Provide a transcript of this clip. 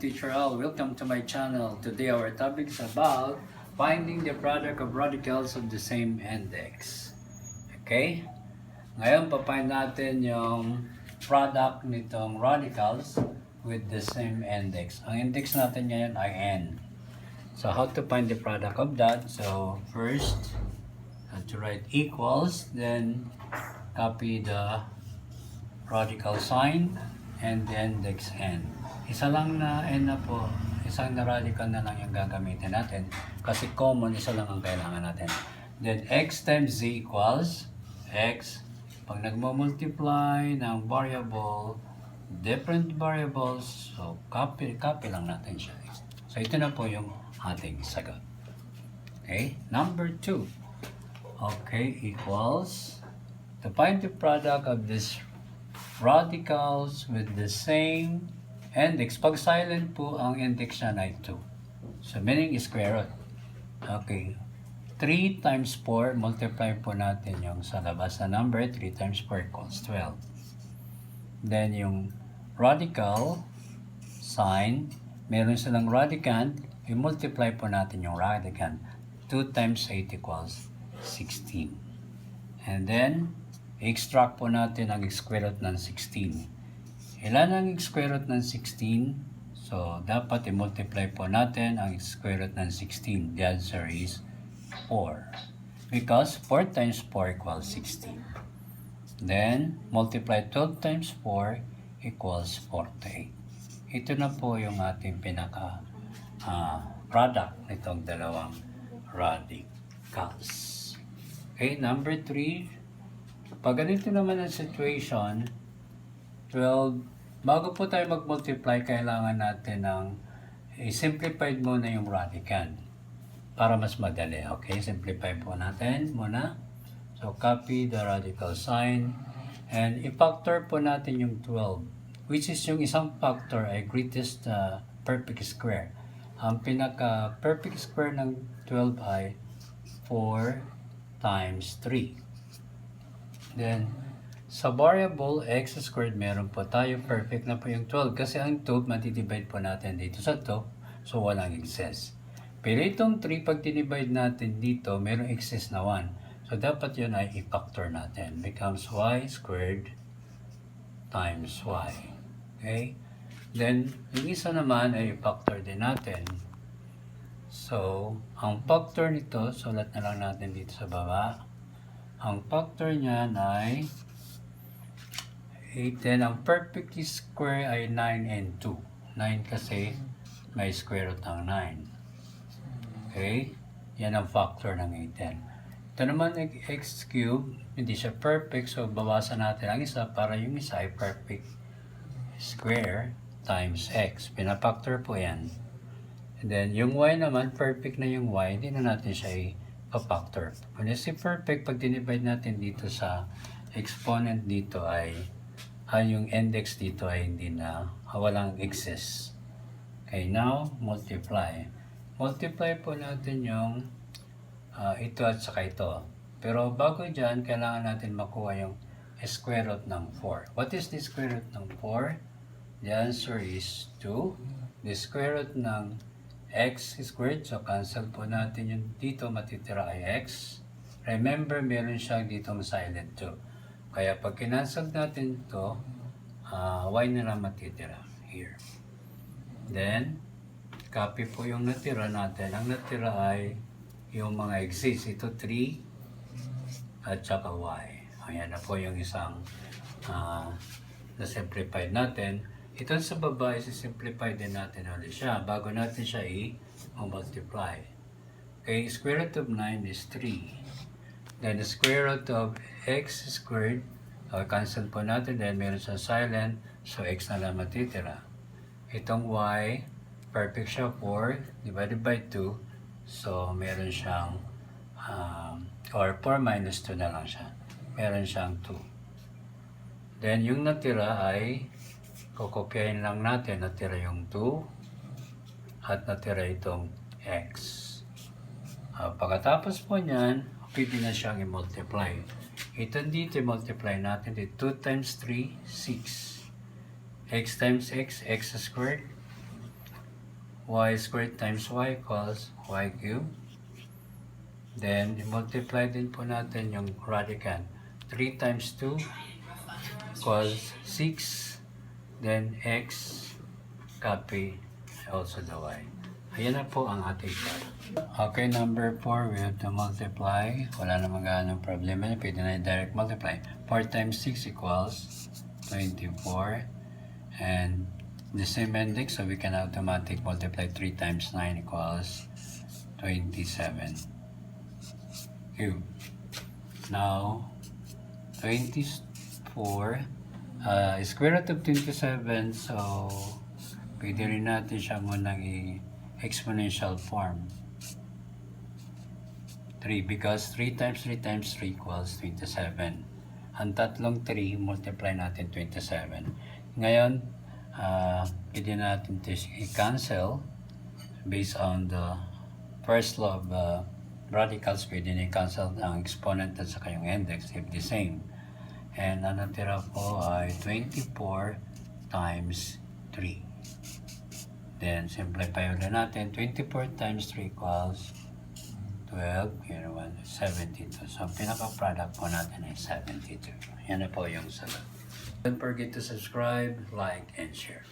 Teacher Al. Welcome to my channel. Today our topic is about finding the product of radicals of the same index. Okay? Ngayon, papind natin yung product nitong radicals with the same index. Ang index natin ngayon ay n. So, how to find the product of that? So, first, have to write equals, then copy the radical sign, and the index n. Isa lang na n na po, isang na radical na lang yung gagamitin natin kasi common, isa lang ang kailangan natin. Then x times z equals x. Pag nagmo-multiply ng variable, different variables, so copy lang natin siya. So ito na po yung ating sagot. Okay, number 2. Okay, equals, to find the product of this radicals with the same index. Pag silent po, ang index na ay 2. So, meaning is square root. Okay. 3 times 4, multiply po natin yung sa labas na number. 3 times 4 equals 12. Then, yung radical sign, meron silang radicand, i-multiply po natin yung radicand. 2 times 8 equals 16. And then, i-extract po natin ang square root ng 16. Ilan ang square root ng 16? So, dapat i-multiply po natin ang square root ng 16. The answer is 4. Because 4 times 4 equals 16. Then, multiply 12 times 4 equals 48. Ito na po yung ating pinaka product nitong dalawang radicals. Okay, number 3. Pag ganito naman ang situation, 12, bago po tayo mag-multiply, kailangan natin ng simplified muna yung radicand para mas madali. Okay, simplify po natin muna. So, copy the radical sign and i-factor po natin yung 12, which is yung isang factor ay greatest perfect square. Ang pinaka-perfect square ng 12 ay 4 times 3. Then, sa variable x squared, meron po tayo perfect na po yung 12 kasi ang 12 matidivide po natin dito sa 2, so walang excess. Pero itong 3, pag dinivide natin dito, merong excess na 1. So dapat yun ay i-factor natin. Becomes y squared times y. Okay? Then, yung isa naman ay i-factor din natin. So, ang factor nito, sulat na lang natin dito sa baba. Ang factor niyan ay 8, then ang perfectly square ay 9 and 2. 9 kasi may square root ng 9. Okay? Yan ang factor ng 8. Ito naman x cube, hindi siya perfect, so bawasan natin ang isa para yung isa ay perfect square times x. Pinafactor po yan. And then yung y naman, perfect na yung y, hindi na natin siya i-factor. Kung si perfect, pag dinivide natin dito sa exponent dito ay yung index dito ay hindi na, walang excess. Okay, now, multiply. Multiply po natin yung ito at saka ito. Pero bago dyan, kailangan natin makuha yung square root ng 4. What is the square root ng 4? The answer is 2. The square root ng x squared, so cancel po natin yung dito, matitira ay x. Remember, meron siyang ditong silent 2. Kaya pag kinansel natin ito, y na lang matitira here. Then, copy po yung natira natin. Ang natira ay yung mga exist. Ito 3 at saka y. Ayan na po yung isang na-simplified natin. Ito sa baba, isi-simplify din natin ulit siya bago natin siya i-multiply. Okay, square root of 9 is 3. Then the square root of x squared, cancel po natin, then meron sa silent, so x na lang matitira. Itong y, perfect siya 4, divided by 2, so meron siyang, or 4 minus 2 na lang siya. Meron siyang 2. Then yung natira ay, kukopyahin lang natin, natira yung 2, at natira itong x. Pagkatapos po niyan, pwede na siyang i-multiply. Ito dito, i-multiply natin. 2 times 3, 6. X times x, x squared. y squared times y equals y cubed. Then, i-multiply din po natin yung radicand. 3 times 2 equals 6. Then, x copy also the y. Ayan na po ang ating part. Okay, number 4, we have to multiply. Wala namang ganong problema. Pwede na direct multiply. 4 times 6 equals 24. And the same index, so we can automatic multiply 3 times 9 equals 27 cube. Now, 24 square root of 27, so pwede rin natin siya munang exponential form. 3 because 3 times 3 times 3 equals 27. Ang tatlong 3, multiply natin 27. Ngayon, pwede natin ito i-cancel based on the first law of radicals. Pwede na i-cancel ang exponent at saka yung index if the same. And ang natira po ay 24 times 3. Then, simplify ulit natin. 24 times 3 equals 12. Here, 72. So, pinaka-product po natin ay 72. Yan na po yung sagot. Don't forget to subscribe, like, and share.